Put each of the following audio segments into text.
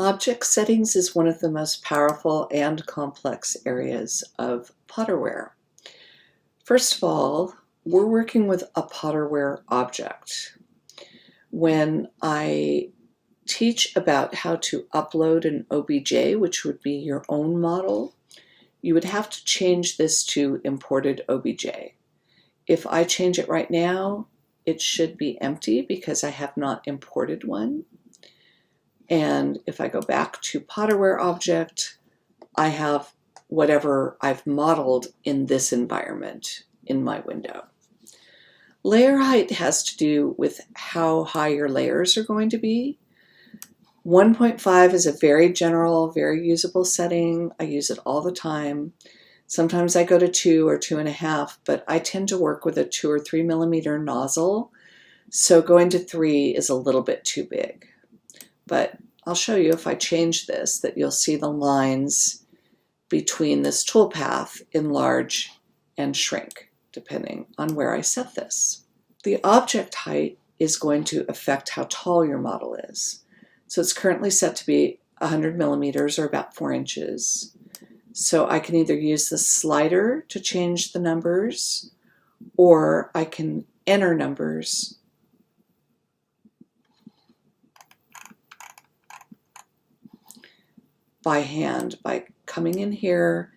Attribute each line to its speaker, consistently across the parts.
Speaker 1: Object settings is one of the most powerful and complex areas of Potterware. First of all, we're working with a Potterware object. When I teach about how to upload an OBJ, which would be your own model, you would have to change this to imported OBJ. If I change it right now, it should be empty because I have not imported one. And if I go back to Potterware object, I have whatever I've modeled in this environment in my window. Layer height has to do with how high your layers are going to be. 1.5 is a very general, very usable setting. I use it all the time. Sometimes I go to 2 or 2.5, but I tend to work with a 2 or 3 millimeter nozzle. So going to 3 is a little bit too big. But I'll show you if I change this that you'll see the lines between this toolpath enlarge and shrink depending on where I set this. The object height is going to affect how tall your model is. So it's currently set to be 100 millimeters or about 4 inches. So I can either use the slider to change the numbers, or I can enter numbers by hand by coming in here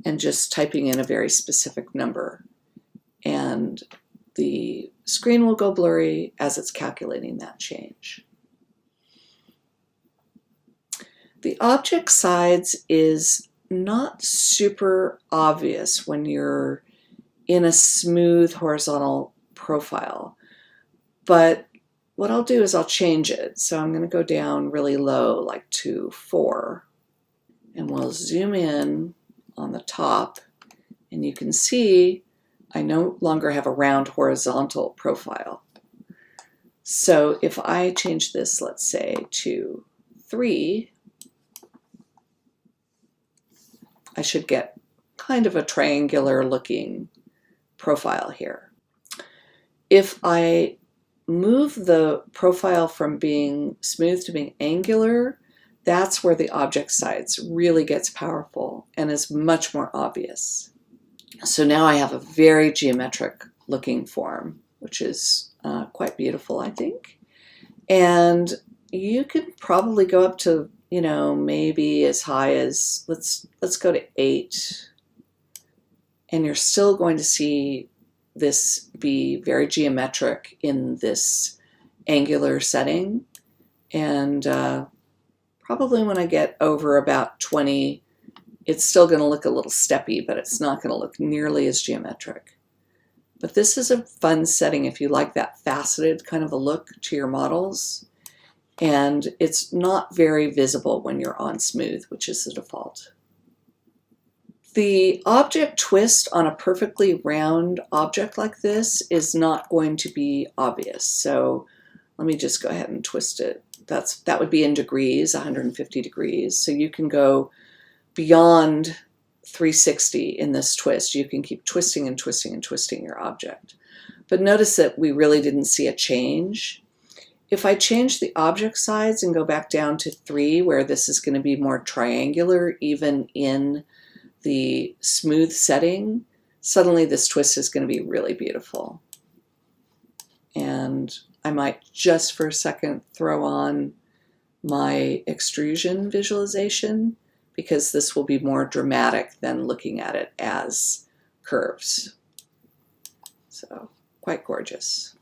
Speaker 1: and just typing in a very specific number. And the screen will go blurry as it's calculating that change. The object size is not super obvious when you're in a smooth horizontal profile, but what I'll do is I'll change it. So I'm going to go down really low, like to 4. And we'll zoom in on the top, and you can see I no longer have a round horizontal profile. So if I change this, let's say to 3, I should get kind of a triangular looking profile here. If I move the profile from being smooth to being angular, that's where the object size really gets powerful and is much more obvious. So now I have a very geometric looking form, which is quite beautiful, I think. And you could probably go up to, maybe as high as, let's go to 8. And you're still going to see this be very geometric in this angular setting. And probably when I get over about 20, it's still going to look a little steppy, but it's not going to look nearly as geometric. But this is a fun setting if you like that faceted kind of a look to your models. And it's not very visible when you're on smooth, which is the default. The object twist on a perfectly round object like this is not going to be obvious. So let me just go ahead and twist it. That would be in degrees, 150 degrees. So you can go beyond 360 in this twist. You can keep twisting and twisting and twisting your object. But notice that we really didn't see a change. If I change the object size and go back down to 3, where this is going to be more triangular even in the smooth setting, suddenly this twist is going to be really beautiful. And I might just for a second throw on my extrusion visualization because this will be more dramatic than looking at it as curves. So quite gorgeous.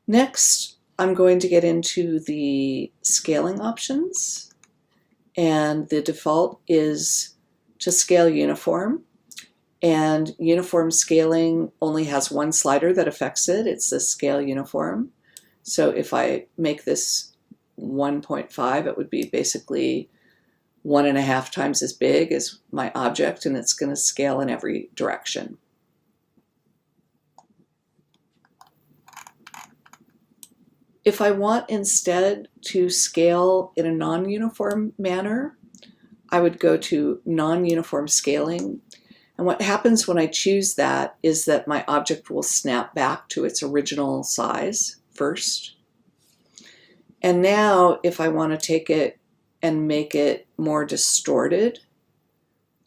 Speaker 1: Next, I'm going to get into the scaling options, and the default is to scale uniform. And uniform scaling only has one slider that affects it. It's the scale uniform. So if I make this 1.5, it would be basically 1.5 times as big as my object, and it's going to scale in every direction. If I want instead to scale in a non-uniform manner, I would go to non-uniform scaling. And what happens when I choose that is that my object will snap back to its original size. first. And now if I want to take it and make it more distorted,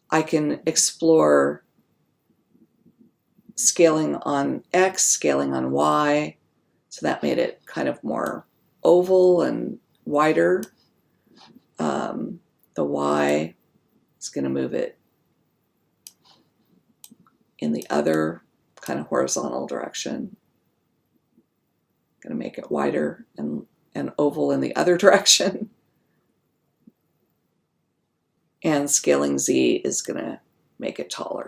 Speaker 1: I can explore scaling on X, scaling on Y. So that made it kind of more oval and wider. The Y is going to move it in the other kind of horizontal direction. Going to make it wider and oval in the other direction. And scaling Z is going to make it taller.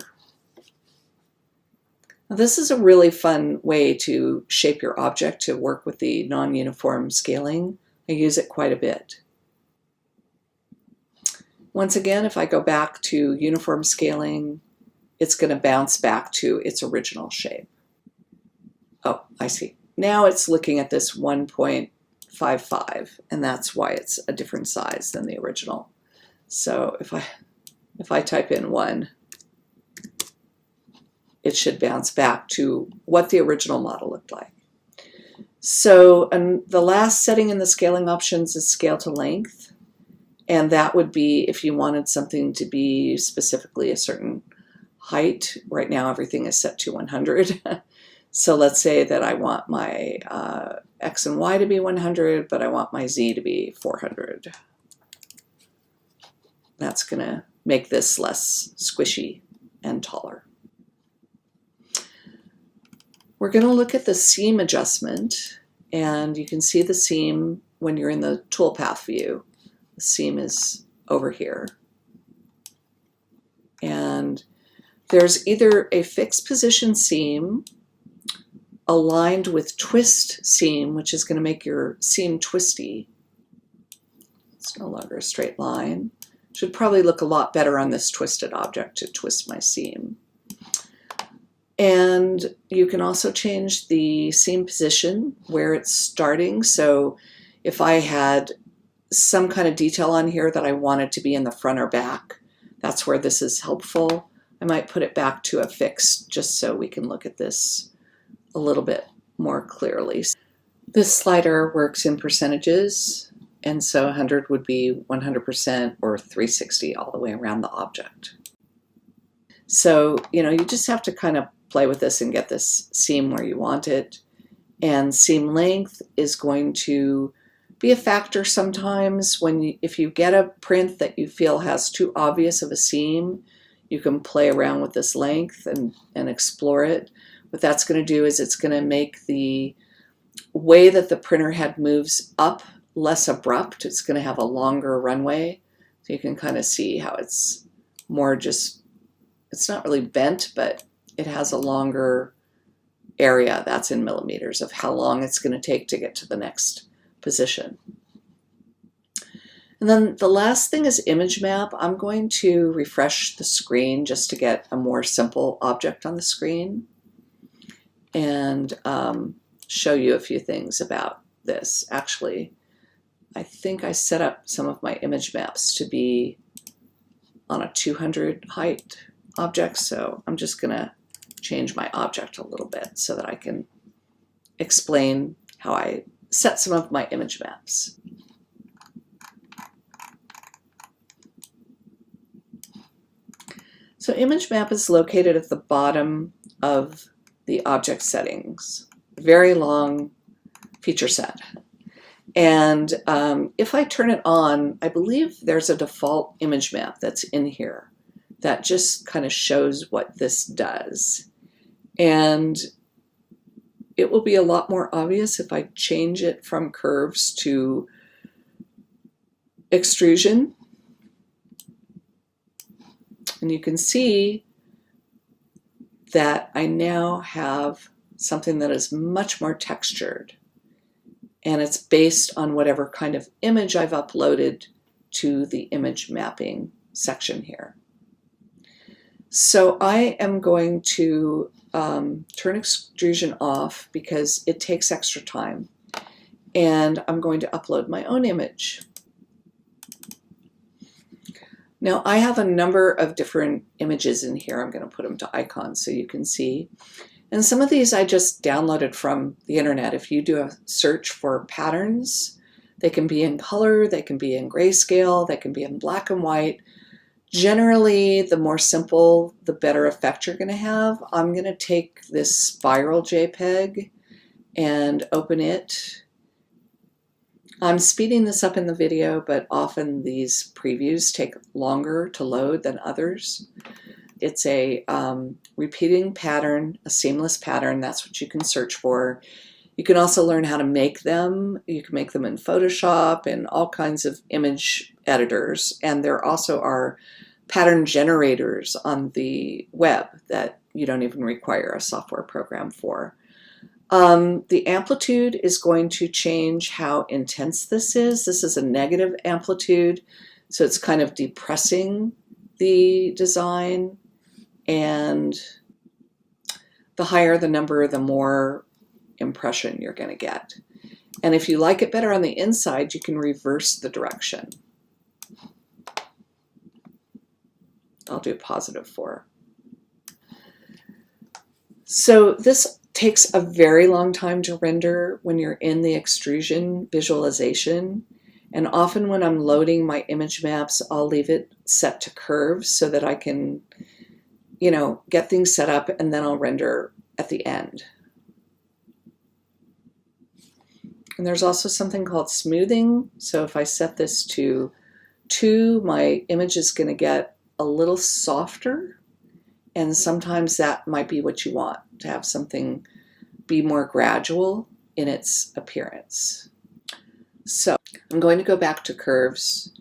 Speaker 1: Now, this is a really fun way to shape your object to work with the non-uniform scaling. I use it quite a bit. Once again, if I go back to uniform scaling, it's going to bounce back to its original shape. Oh, I see. Now it's looking at this 1.55, and that's why it's a different size than the original. So if I type in 1, it should bounce back to what the original model looked like. So the last setting in the scaling options is scale to length. And that would be if you wanted something to be specifically a certain height. Right now everything is set to 100. So let's say that I want my X and Y to be 100, but I want my Z to be 400. That's going to make this less squishy and taller. We're going to look at the seam adjustment, and you can see the seam when you're in the toolpath view. The seam is over here. And there's either a fixed position seam aligned with twist seam, which is going to make your seam twisty. It's no longer a straight line. Should probably look a lot better on this twisted object to twist my seam. And you can also change the seam position where it's starting. So if I had some kind of detail on here that I wanted to be in the front or back, that's where this is helpful. I might put it back to a fixed just so we can look at this a little bit more clearly. This slider works in percentages, and so 100 would be 100% or 360 all the way around the object. So, you just have to kind of play with this and get this seam where you want it. And seam length is going to be a factor sometimes if you get a print that you feel has too obvious of a seam, you can play around with this length and explore it. What that's going to do is it's going to make the way that the printer head moves up less abrupt. It's going to have a longer runway. So you can kind of see how it's more it's not really bent, but it has a longer area, that's in millimeters, of how long it's going to take to get to the next position. And then the last thing is image map. I'm going to refresh the screen just to get a more simple object on the screen and show you a few things about this. Actually, I think I set up some of my image maps to be on a 200 height object, so I'm just going to change my object a little bit so that I can explain how I set some of my image maps. So image map is located at the bottom of the object settings. Very long feature set. And if I turn it on, I believe there's a default image map that's in here that just kind of shows what this does. And it will be a lot more obvious if I change it from curves to extrusion. And you can see that I now have something that is much more textured. And it's based on whatever kind of image I've uploaded to the image mapping section here. So I am going to turn extrusion off because it takes extra time. And I'm going to upload my own image. Now I have a number of different images in here. I'm going to put them to icons so you can see. And some of these I just downloaded from the internet. If you do a search for patterns, they can be in color, they can be in grayscale, they can be in black and white. Generally, the more simple, the better effect you're going to have. I'm going to take this spiral JPEG and open it. I'm speeding this up in the video, but often these previews take longer to load than others. It's a repeating pattern, a seamless pattern. That's what you can search for. You can also learn how to make them. You can make them in Photoshop and all kinds of image editors. And there also are pattern generators on the web that you don't even require a software program for. The amplitude is going to change how intense this is. This is a negative amplitude, so it's kind of depressing the design. And the higher the number, the more impression you're going to get. And if you like it better on the inside, you can reverse the direction. I'll do +4. So this takes a very long time to render when you're in the extrusion visualization. And often when I'm loading my image maps, I'll leave it set to curves so that I can, get things set up, and then I'll render at the end. And there's also something called smoothing. So if I set this to 2, my image is going to get a little softer. And sometimes that might be what you want, to have something be more gradual in its appearance. So I'm going to go back to curves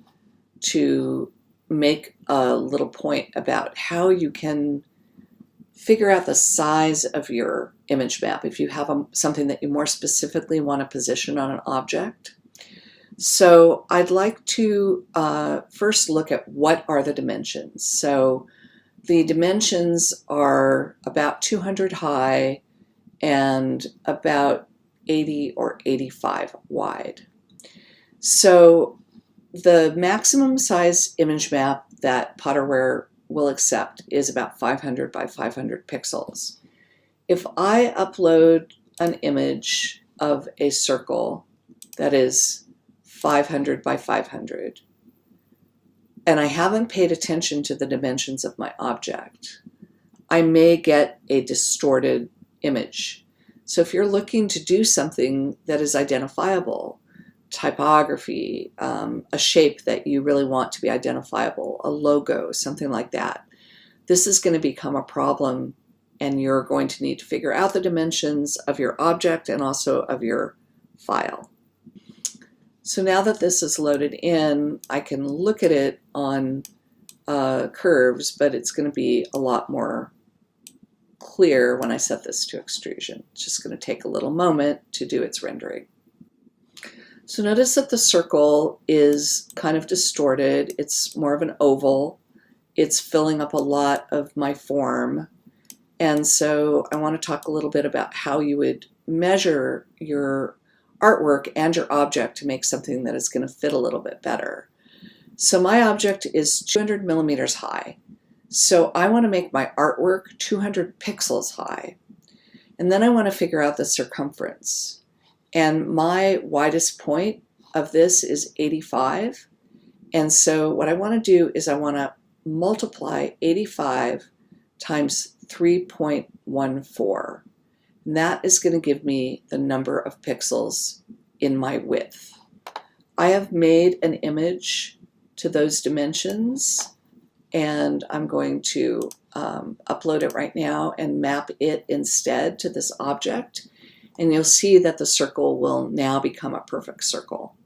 Speaker 1: to make a little point about how you can figure out the size of your image map if you have something that you more specifically want to position on an object. So I'd like to first look at what are the dimensions. So the dimensions are about 200 high and about 80 or 85 wide. So the maximum size image map that Potterware will accept is about 500 by 500 pixels. If I upload an image of a circle that is 500 by 500, and I haven't paid attention to the dimensions of my object, I may get a distorted image. So if you're looking to do something that is identifiable, typography, a shape that you really want to be identifiable, a logo, something like that, this is going to become a problem, and you're going to need to figure out the dimensions of your object and also of your file. So now that this is loaded in, I can look at it on curves, but it's going to be a lot more clear when I set this to extrusion. It's just going to take a little moment to do its rendering. So notice that the circle is kind of distorted. It's more of an oval. It's filling up a lot of my form. And so I want to talk a little bit about how you would measure your artwork and your object to make something that is going to fit a little bit better. So my object is 200 millimeters high. So I want to make my artwork 200 pixels high. And then I want to figure out the circumference. And my widest point of this is 85. And so what I want to do is I want to multiply 85 times 3.14. And that is going to give me the number of pixels in my width. I have made an image to those dimensions, and I'm going to upload it right now and map it instead to this object. And you'll see that the circle will now become a perfect circle.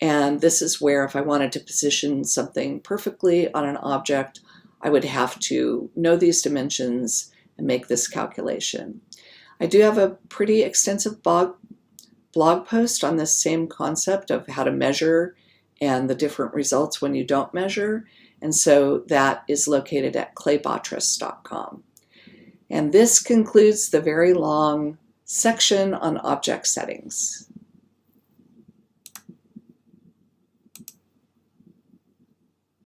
Speaker 1: And this is where if I wanted to position something perfectly on an object, I would have to know these dimensions and make this calculation. I do have a pretty extensive blog post on this same concept of how to measure and the different results when you don't measure. And so that is located at claybatras.com. And this concludes the very long section on object settings.